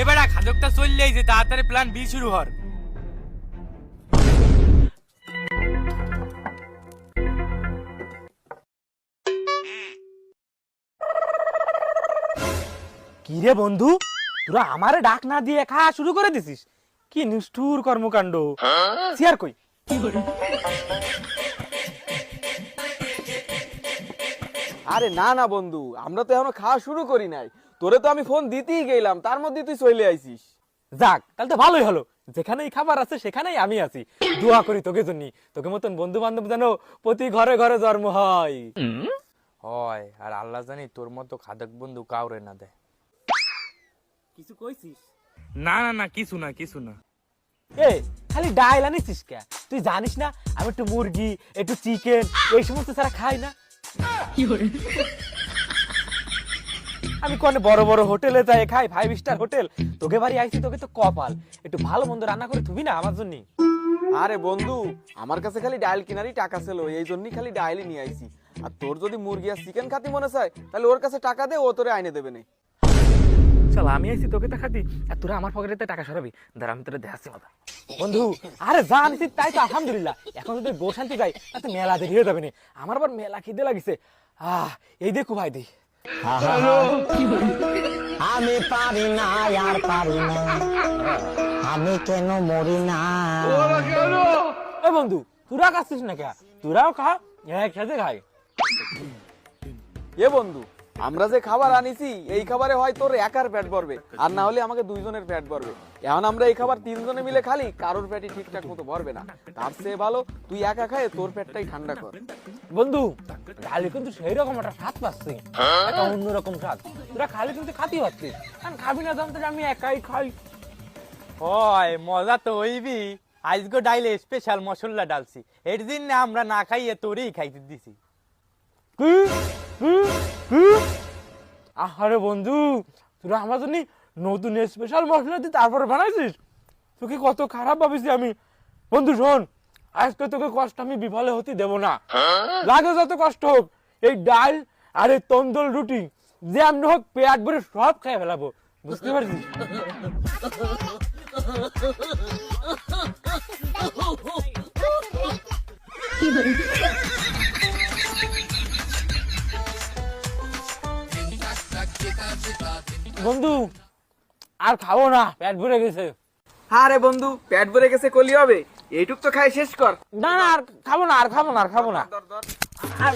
এবারে খাদকটা চললেই যে তাড়াতাড়ি প্ল্যান বি শুরু হর। কি রে বন্ধু, তোরা আমারে ডাক না দিয়ে খাওয়া শুরু করে দিছিস? কি নিষ্ঠুর কর্মকাণ্ড। চেয়ার কই? আরে না না বন্ধু, আমরা তো এখনো খাওয়া শুরু করি নাই। তোরে তো আমি ফোন দিতেই গেলাম, তার মধ্যে তুই চলে আইছিস। যাক, তাহলে তো ভালোই হলো। যেখানেই খাবার আছে সেখানেই আমি আছি। দোয়া করি তোকে জন্য, তোকে মতন বন্ধু বান্ধব যেন প্রতি ঘরে ঘরে জন্ম হয়। হয়, আর আল্লাহ জানি তোর মতো খাদক বন্ধু কাউরে না দেয়। কিছু কইছিস? না না না, কিছু না কিছু না। এ খালি ডাইল আনিছিস কে? তুই জানিস না আমি একটু মুরগি, একটু চিকেন এই সমস্ত ছাড়া খাই না। আমি কোন বড় বড় হোটেলে যাই খাই, 5 স্টার হোটেল। তোকে বাড়ি আইছি, তোকে তো কপাল একটু ভালো মন্দ রান্না করে থুবি না আমার জন্য? আরে বন্ধু, আমার কাছে খালি ডাইল কেনারই টাকা ছিল, এই জন্যই খালি ডাইলই নিয়ে আইছি। আর তোর যদি মুরগি আর চিকেন খাতি মনে চায়, তাহলে ওর কাছে টাকা দে, ও তোরে আইনে দেবে না। চল, আমি আইছি তোকে টাকা দি, আর তোরা আমার পকেটে টাকা সরাবি। দাঁড়া, আমি তোরা দেখাচ্ছি মজা। বন্ধু, আরে যা আনিছি তাই তো আলহামদুলিল্লাহ। এখন যদি গো শান্তি গাই তাতে মেলা দেরি হয়ে যাবে না। আমার আবার মেলা খিদে লাগিছে। এই দেখো ভাই দি, আমি পারি না আর পারি না, আমি কেন মরি না। এ বন্ধু, তোরা খাচ্ছিস না কে? তোরাও খা, একসাথে খাই। এ বন্ধু, আমরা যে খাবার আনিছি এই খাবারে হয় তোর একার পেট ভরবে, আর না হলে আমাকে দুইজনের পেট ভরবে। এখন আমরা এই খাবার 3 জনে মিলে খালি, কারোর পেটই ঠিকঠাক মতো ভরবে না। তার চেয়ে ভালো তুই একা খায় তোর পেটটাই ঠান্ডা কর। বন্ধু, খালি কিন্তু সেই রকম একটা স্বাদ পাচ্ছি, একটা অন্যরকম স্বাদ। তোরা খালি কিন্তু খাতি পাচ্ছিস, কারণ খাবি না জানতে আমি একাই খাই। হয়, মজা তো হইবি। আজকে ডাইলে স্পেশাল মশলা ডালছি, এর জন্য আমরা না খাইয়ে তোরেই খাইতে দিছি। কি কি কি? আরে বন্ধু, তোরা আমার জন্য নতুন স্পেশাল মশলা দিয়ে তারপরে বানাইছিস? তোকে কত খারাপ ভাবিছি আমি। বন্ধু শোন, আজকে তোকে কষ্ট আমি বিফলে হতে দেব না। লাগে যত কষ্ট হোক, এই ডাল আর এই তন্দুর রুটি যে আমি হোক পেট ভরে সব খেয়ে ফেলাবো, বুঝতে পারছিস? বন্ধু, আর খাবো না, পেট ভরে গেছে। আরে বন্ধু, পেট ভরে গেছে কলি হবে, এইটুক তো খাই শেষ কর। না না, আর খাবো না, আর খাবো না, আর খাবো না। ধর, ধর। আর